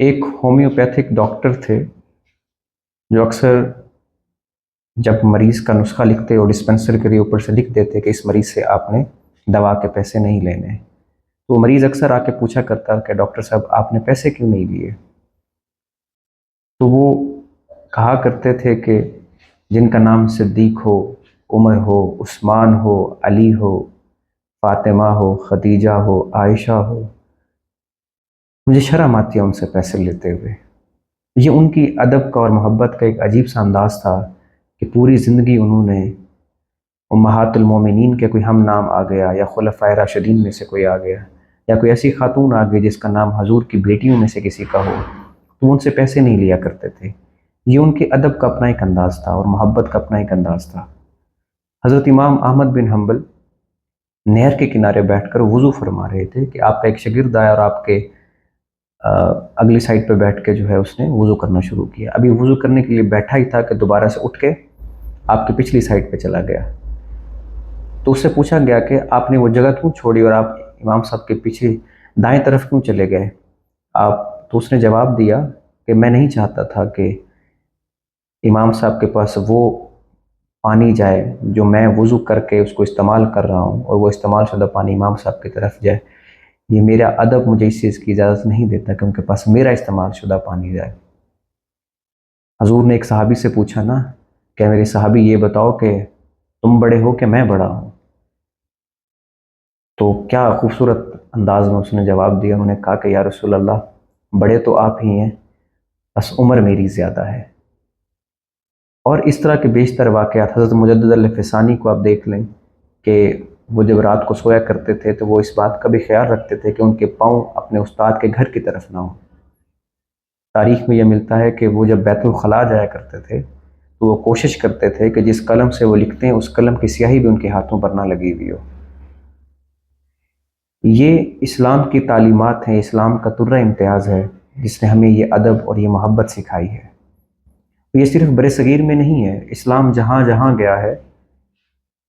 ایک homeopathic doctor تھے جو اکثر جب مریض کا نسخہ لکھتے اور ڈسپنسر کے لیے اوپر سے لکھ دیتے کہ اس مریض سے آپ نے دوا کے پیسے نہیں لینے ہیں، تو مریض اکثر آ کے پوچھا کرتا کہ ڈاکٹر صاحب آپ نے پیسے کیوں نہیں لیے؟ تو وہ کہا کرتے تھے کہ جن کا نام صدیق ہو، عمر ہو، عثمان ہو، علی ہو، فاطمہ ہو، خدیجہ ہو، عائشہ ہو، مجھے شرم آتی ہے ان سے پیسے لیتے ہوئے۔ یہ ان کی ادب کا اور محبت کا ایک عجیب سا انداز تھا کہ پوری زندگی انہوں نے امہات المومنین کے کوئی ہم نام آ گیا یا خلفائے راشدین میں سے کوئی آ گیا یا کوئی ایسی خاتون آ گئی جس کا نام حضور کی بیٹیوں میں سے کسی کا ہو، تو ان سے پیسے نہیں لیا کرتے تھے۔ یہ ان کے ادب کا اپنا ایک انداز تھا اور محبت کا اپنا ایک انداز تھا۔ حضرت امام احمد بن حنبل نہر کے کنارے بیٹھ کر وضو فرما رہے تھے کہ آپ کا ایک شاگرد آیا اور آپ کے اگلی سائڈ پہ بیٹھ کے جو ہے اس نے وضو کرنا شروع کیا۔ ابھی وضو کرنے کے لیے بیٹھا ہی تھا کہ دوبارہ سے اٹھ کے آپ کی پچھلی سائڈ پہ چلا گیا۔ تو اس سے پوچھا گیا کہ آپ نے وہ جگہ کیوں چھوڑی اور آپ امام صاحب کے پیچھے دائیں طرف کیوں چلے گئے؟ تو اس نے جواب دیا کہ میں نہیں چاہتا تھا کہ امام صاحب کے پاس وہ پانی جائے جو میں وضو کر کے اس کو استعمال کر رہا ہوں اور وہ استعمال شدہ پانی امام صاحب کی طرف جائے۔ یہ میرا ادب مجھے اس چیز کی اجازت نہیں دیتا کہ ان کے پاس میرا استعمال شدہ پانی جائے۔ حضور نے ایک صحابی سے پوچھا نا کہ میرے صحابی یہ بتاؤ کہ تم بڑے ہو کہ میں بڑا ہوں؟ تو کیا خوبصورت انداز میں اس نے جواب دیا، انہوں نے کہا کہ یا رسول اللہ بڑے تو آپ ہی ہیں، بس عمر میری زیادہ ہے۔ اور اس طرح کے بیشتر واقعات حضرت مجدد الفسانی کو آپ دیکھ لیں کہ وہ جب رات کو سویا کرتے تھے تو وہ اس بات کا بھی خیال رکھتے تھے کہ ان کے پاؤں اپنے استاد کے گھر کی طرف نہ ہوں۔ تاریخ میں یہ ملتا ہے کہ وہ جب بیت الخلاء جایا کرتے تھے تو وہ کوشش کرتے تھے کہ جس قلم سے وہ لکھتے ہیں اس قلم کی سیاہی بھی ان کے ہاتھوں پر نہ لگی ہوئی ہو۔ یہ اسلام کی تعلیمات ہیں، اسلام کا طرہ امتیاز ہے جس نے ہمیں یہ ادب اور یہ محبت سکھائی ہے۔ یہ صرف برِ صغیر میں نہیں ہے، اسلام جہاں جہاں گیا ہے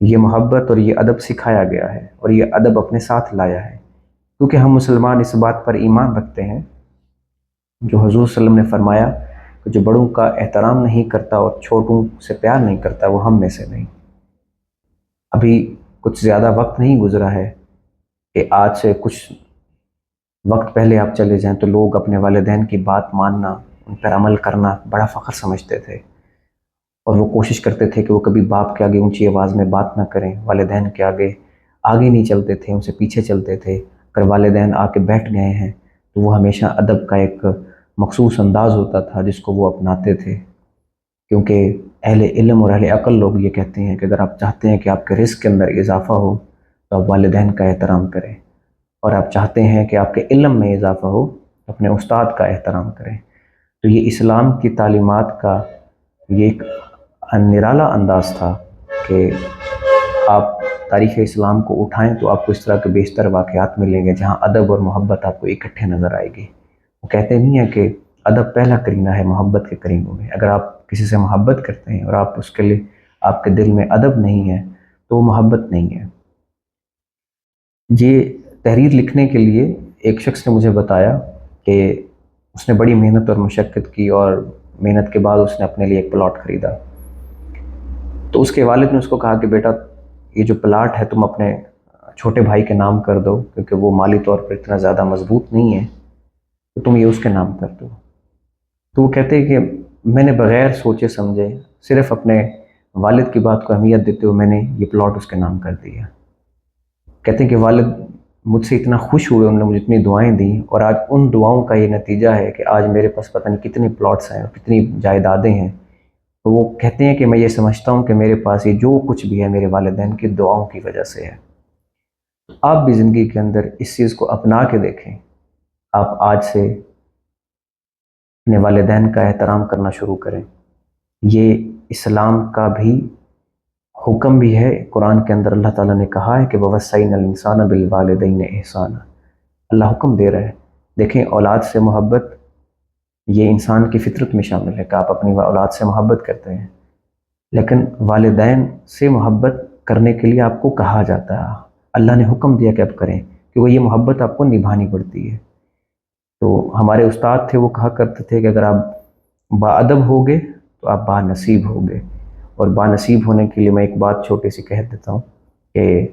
یہ محبت اور یہ ادب سکھایا گیا ہے اور یہ ادب اپنے ساتھ لایا ہے، کیونکہ ہم مسلمان اس بات پر ایمان رکھتے ہیں جو حضور صلی اللہ علیہ وسلم نے فرمایا کہ جو بڑوں کا احترام نہیں کرتا اور چھوٹوں سے پیار نہیں کرتا وہ ہم میں سے نہیں۔ ابھی کچھ زیادہ وقت نہیں گزرا ہے کہ آج سے کچھ وقت پہلے آپ چلے جائیں تو لوگ اپنے والدین کی بات ماننا، ان پر عمل کرنا بڑا فخر سمجھتے تھے اور وہ کوشش کرتے تھے کہ وہ کبھی باپ کے آگے اونچی آواز میں بات نہ کریں، والدین کے آگے آگے نہیں چلتے تھے، ان سے پیچھے چلتے تھے۔ اگر والدین آ کے بیٹھ گئے ہیں تو وہ ہمیشہ ادب کا ایک مخصوص انداز ہوتا تھا جس کو وہ اپناتے تھے، کیونکہ اہل علم اور اہل عقل لوگ یہ کہتے ہیں کہ اگر آپ چاہتے ہیں کہ آپ کے رزق کے اندر اضافہ ہو تو آپ والدین کا احترام کریں، اور آپ چاہتے ہیں کہ آپ کے علم میں اضافہ ہو تو اپنے استاد کا احترام کریں۔ تو یہ اسلام کی تعلیمات کا یہ ایک نرالا انداز تھا کہ آپ تاریخ اسلام کو اٹھائیں تو آپ کو اس طرح کے بیشتر واقعات ملیں گے جہاں ادب اور محبت آپ کو اکٹھے نظر آئے گی۔ وہ کہتے نہیں ہیں کہ ادب پہلا کرینہ ہے محبت کے کرینوں میں۔ اگر آپ کسی سے محبت کرتے ہیں اور آپ اس کے لیے آپ کے دل میں ادب نہیں ہے تو وہ محبت نہیں ہے۔ یہ تحریر لکھنے کے لیے ایک شخص نے مجھے بتایا کہ اس نے بڑی محنت اور مشقت کی اور محنت کے بعد اس نے اپنے لیے ایک پلاٹ خریدا۔ تو اس کے والد نے اس کو کہا کہ بیٹا یہ جو پلاٹ ہے تم اپنے چھوٹے بھائی کے نام کر دو، کیونکہ وہ مالی طور پر اتنا زیادہ مضبوط نہیں ہے، تو تم یہ اس کے نام کر دو۔ تو وہ کہتے ہیں کہ میں نے بغیر سوچے سمجھے صرف اپنے والد کی بات کو اہمیت دیتے ہوئے میں نے یہ پلاٹ اس کے نام کر دیا۔ کہتے ہیں کہ والد مجھ سے اتنا خوش ہوئے، انہوں نے مجھے اتنی دعائیں دیں، اور آج ان دعاؤں کا یہ نتیجہ ہے کہ آج میرے پاس پتہ نہیں کتنے پلاٹس ہیں اور کتنی جائیدادیں ہیں۔ تو وہ کہتے ہیں کہ میں یہ سمجھتا ہوں کہ میرے پاس یہ جو کچھ بھی ہے میرے والدین کی دعاؤں کی وجہ سے ہے۔ آپ بھی زندگی کے اندر اس چیز کو اپنا کے دیکھیں، آپ آج سے اپنے والدین کا احترام کرنا شروع کریں۔ یہ اسلام کا بھی حکم بھی ہے، قرآن کے اندر اللہ تعالیٰ نے کہا ہے کہ وَوَصَّيْنَا الْإِنسَانَ بِالْوَالِدَيْنِ إِحْسَانًا، اللہ حکم دے رہا ہے۔ دیکھیں اولاد سے محبت یہ انسان کی فطرت میں شامل ہے کہ آپ اپنی اولاد سے محبت کرتے ہیں، لیکن والدین سے محبت کرنے کے لیے آپ کو کہا جاتا ہے، اللہ نے حکم دیا کہ اب کریں، کہ وہ یہ محبت آپ کو نبھانی پڑتی ہے۔ تو ہمارے استاد تھے، وہ کہا کرتے تھے کہ اگر آپ باادب ہوگے تو آپ بانصیب ہوگے، اور بانصیب ہونے کے لیے میں ایک بات چھوٹی سی کہہ دیتا ہوں کہ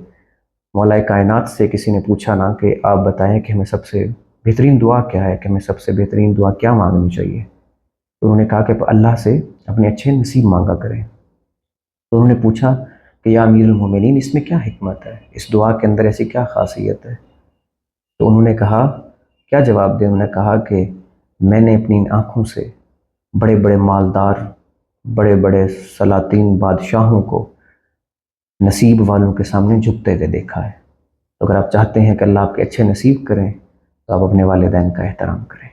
مولا کائنات سے کسی نے پوچھا نا کہ آپ بتائیں کہ ہمیں سب سے بہترین دعا کیا ہے، کہ ہمیں سب سے بہترین دعا کیا مانگنی چاہیے؟ تو انہوں نے کہا کہ اللہ سے اپنے اچھے نصیب مانگا کریں۔ تو انہوں نے پوچھا کہ یا امیر المومنین، اس میں کیا حکمت ہے، اس دعا کے اندر ایسی کیا خاصیت ہے؟ تو انہوں نے کہا، کیا جواب دیں؟ انہوں نے کہا کہ میں نے اپنی ان آنکھوں سے بڑے بڑے مالدار، بڑے بڑے سلاطین بادشاہوں کو نصیب والوں کے سامنے جھکتے ہوئے دیکھا ہے۔ تو اگر آپ چاہتے ہیں کہ اللہ آپ کے اچھے نصیب کریں تو آپ اپنے والدین کا احترام کریں۔